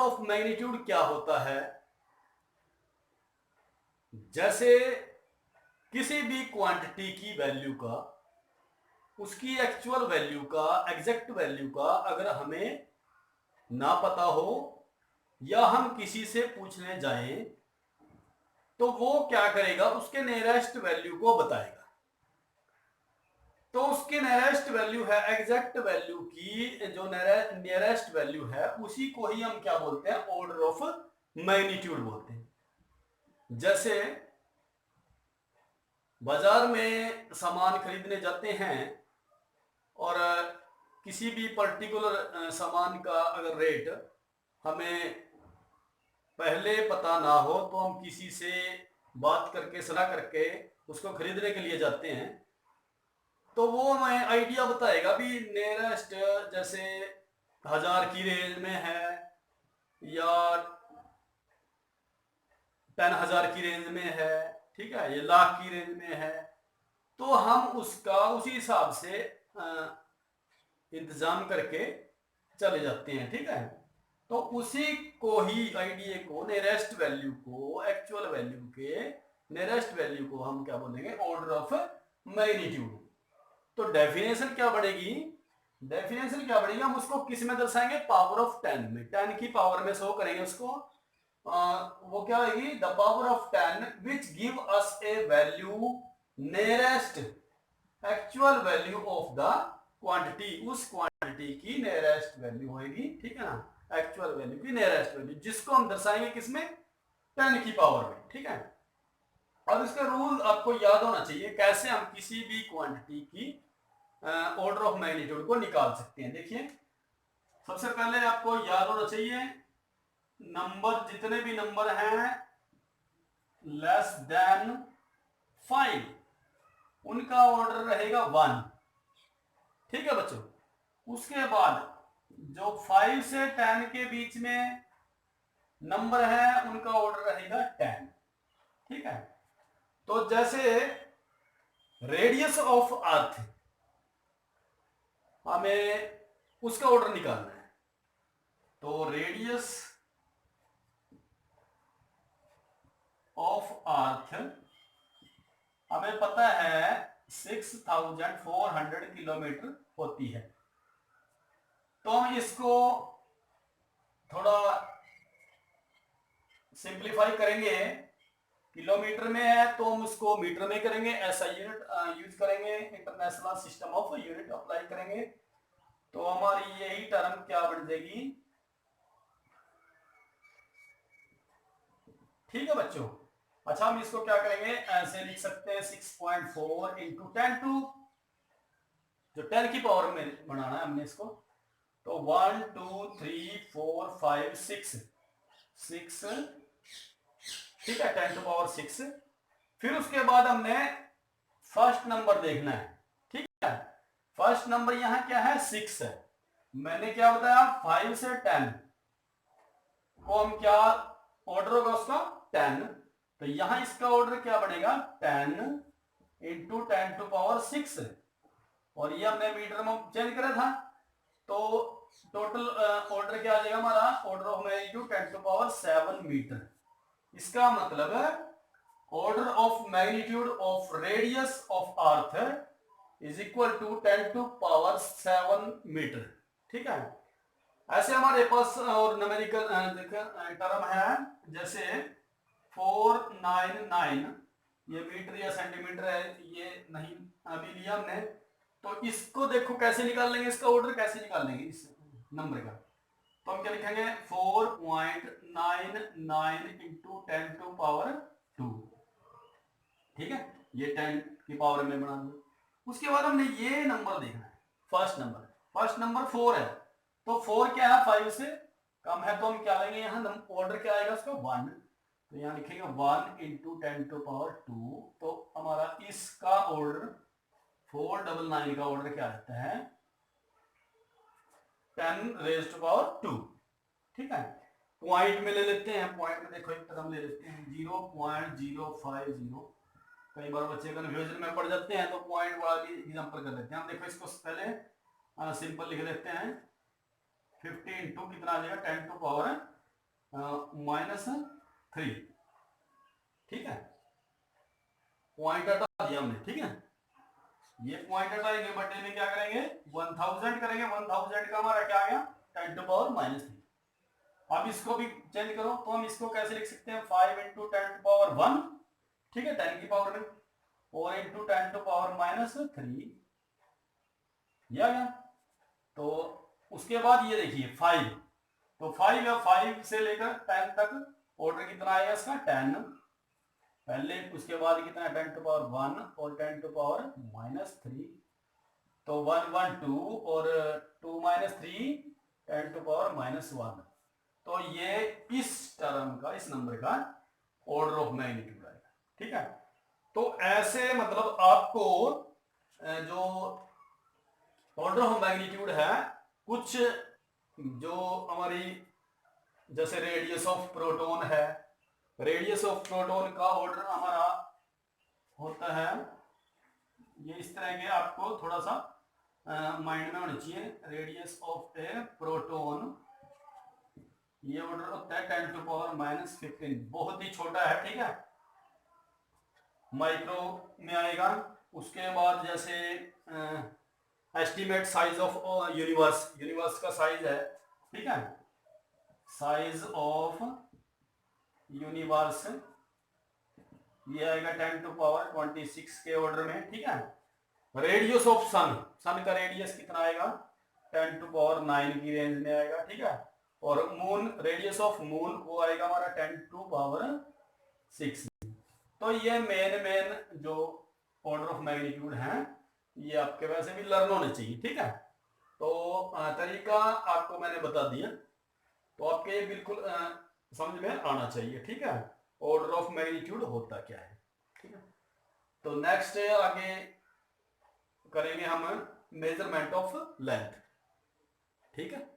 Of magnitude क्या होता है? जैसे किसी भी क्वांटिटी की वैल्यू का, उसकी एक्चुअल वैल्यू का, एग्जैक्ट वैल्यू का अगर हमें ना पता हो या हम किसी से पूछने जाएं तो वो क्या करेगा, उसके नियरेस्ट वैल्यू को बताएगा। तो उसकी नियरेस्ट वैल्यू है, एग्जैक्ट वैल्यू की जो नियरेस्ट वैल्यू है उसी को ही हम क्या बोलते हैं, ऑर्डर ऑफ मैग्नीट्यूड बोलते हैं। जैसे बाजार में सामान खरीदने जाते हैं और किसी भी पर्टिकुलर सामान का अगर रेट हमें पहले पता ना हो तो हम किसी से बात करके, सलाह करके उसको खरीदने के लिए जाते हैं, तो वो हमें आइडिया बताएगा भी नियरेस्ट जैसे 1000 की रेंज में है या 10,000 की रेंज में है, ठीक है, ये लाख की रेंज में है, तो हम उसका उसी हिसाब से इंतजाम करके चले जाते हैं, ठीक है। तो उसी को ही, आइडिया को, नियरेस्ट वैल्यू को, एक्चुअल वैल्यू के नियरेस्ट वैल्यू को हम क्या बोलेंगे, ऑर्डर ऑफ मैग्नीट्यूड। तो डेफिनेशन क्या बढ़ेगी, डेफिनेशन क्या बढ़ेगी, हम उसको किस में दर्शाएंगे, पावर ऑफ 10 में, 10 की पावर में शो करेंगे उसको। वो क्या होगी, the power of 10 which give us A value nearest actual value of the quantity, उस क्वांटिटी की नियरेस्ट वैल्यू होगी, ठीक है ना, एक्चुअल वैल्यू की नियरेस्ट वैल्यू, जिसको हम दर्शाएंगे किसमें, 10 की पावर में, ठीक है। अब इसका रूल आपको याद होना चाहिए, कैसे हम किसी भी क्वांटिटी की ऑर्डर ऑफ मैग्नीट्यूड को निकाल सकते हैं। देखिए, सबसे पहले आपको याद होना चाहिए, नंबर, जितने भी नंबर हैं लेस देन 5 उनका ऑर्डर रहेगा 1, ठीक है बच्चों। उसके बाद जो 5 से 10 के बीच में नंबर है उनका ऑर्डर रहेगा 10, ठीक है। तो जैसे रेडियस ऑफ अर्थ, हमें उसका ऑर्डर निकालना है, तो रेडियस ऑफ अर्थ हमें पता है 6400 किलोमीटर होती है। तो हम इसको थोड़ा सिंप्लीफाई करेंगे, किलोमीटर में है तो हम उसको मीटर में करेंगे, ऐसा यूनिट यूज करेंगे, international system of unit apply करेंगे, तो हमारी यही टर्म क्या बन जाएगी, ठीक है बच्चों। अच्छा, हम इसको क्या करेंगे, ऐसे लिख सकते हैं 6.4 इंटू 10 टू, जो 10 की पावर में बनाना है हमने इसको, तो 1 2 3 4 5 6 6, ठीक है, 10 टू पावर 6। फिर उसके बाद हमने फर्स्ट नंबर देखना है, ठीक है। फर्स्ट नंबर यहां क्या है, 6 है। मैंने क्या बताया, 5 से 10 को हम क्या ऑर्डर होगा उसका, 10, तो यहां इसका ऑर्डर क्या बनेगा, 10 इंटू 10 टू पावर 6, और ये हमने मीटर में चेंज करा था, तो टोटल ऑर्डर क्या आ जाएगा हमारा, order of magnitude 10 to power 7 meter. इसका मतलब है order of magnitude of radius of earth is equal to 10 to power 7 meter, ठीक है। ऐसे हमारे पास और न्यूमेरिकल टर्म है, जैसे 499, ये मीटर या सेंटीमीटर है, ये नहीं अभी लिया हमने, तो इसको देखो कैसे निकाल लेंगे, इसका ऑर्डर कैसे निकाल लेंगे इस नंबर का, तो हम क्या लिखेंगे, 4.99 इंटू 10 टू पावर 2, ठीक है, ये 10 की पावर में बना दो। उसके बाद हमने ये नंबर देखना है, फर्स्ट नंबर 4 है, तो 4 क्या है, 5 से कम है, तो हम क्या लेंगे, यहाँ ऑर्डर क्या आएगा उसका, 1, तो यहाँ लिखेंगे 1 इंटू 10 टू पावर 2, तो हमारा इसका ऑर्डर 499 का ऑर्डर क्या आता है, 10 रेज टू पावर 2, ठीक है। पॉइंट में ले लेते हैं, पॉइंट में देखो एक टर्म ले लेते हैं 0.050, कई बार बच्चे कन्फ्यूजन में पड़ जाते हैं, तो पॉइंट वाला भी एग्जांपल कर लेते हैं। हम देखो इसको पहले सिंपल लिख लेते हैं, 50 इंटू कितना आ जाएगा, 10 टू पावर -3, ठीक है, पॉइंट हटा दिया हमने, ठीक है, ये पॉइंट हटाएंगे, बटे में क्या करेंगे 1000 करेंगे, 1000 का हमारा क्या आ गया 10⁻³ अब इसको भी चेंज करो तो हम इसको कैसे लिख सकते हैं 5 × 10⁻1, ठीक है 10 की पावर में, और × 10⁻³ ये आ गया। तो उसके बाद ये देखिए 5, तो 5 या 5 से लेकर 10 तक ऑर्डर कितना आएगा इसका 10 पहले, उसके बाद कितना 10⁻1 और 10⁻³ तो 1 1 2 और 2 - 3 10⁻⁻1, तो ये इस टर्म का, इस नंबर का ऑर्डर ऑफ मैग्नीट्यूड आएगा, ठीक है। तो ऐसे मतलब आपको जो ऑर्डर ऑफ मैग्नीट्यूड है, कुछ जो हमारी जैसे रेडियस ऑफ प्रोटॉन है, रेडियस ऑफ प्रोटॉन का ऑर्डर हमारा होता है ये इस तरह के, आपको थोड़ा सा माइंड में होना चाहिए। रेडियस ऑफ ए प्रोटॉन ये ऑर्डर होता है 10⁻⁻15, बहुत ही छोटा है, ठीक है, माइक्रो में आएगा। उसके बाद जैसे estimate size of universe, universe का साइज है, ठीक है, साइज ऑफ यूनिवर्स ये आएगा 10⁻26 के ऑर्डर में, ठीक है। रेडियस ऑफ सन, सन का रेडियस कितना आएगा 10⁻9 की रेंज में आएगा, ठीक है। और मून, रेडियस ऑफ मून वो आएगा हमारा 10⁻6। तो ये मेन जो ऑर्डर ऑफ मैग्नीट्यूड है ये आपके वैसे भी लर्न होने चाहिए, ठीक है। तो तरीका आपको मैंने बता दिया, तो आपके ये बिल्कुल समझ में आना चाहिए, ठीक है, ऑर्डर ऑफ मैग्नीट्यूड होता क्या है, ठीक है। तो नेक्स्ट आगे करेंगे हम मेजरमेंट ऑफ लेंथ, ठीक है।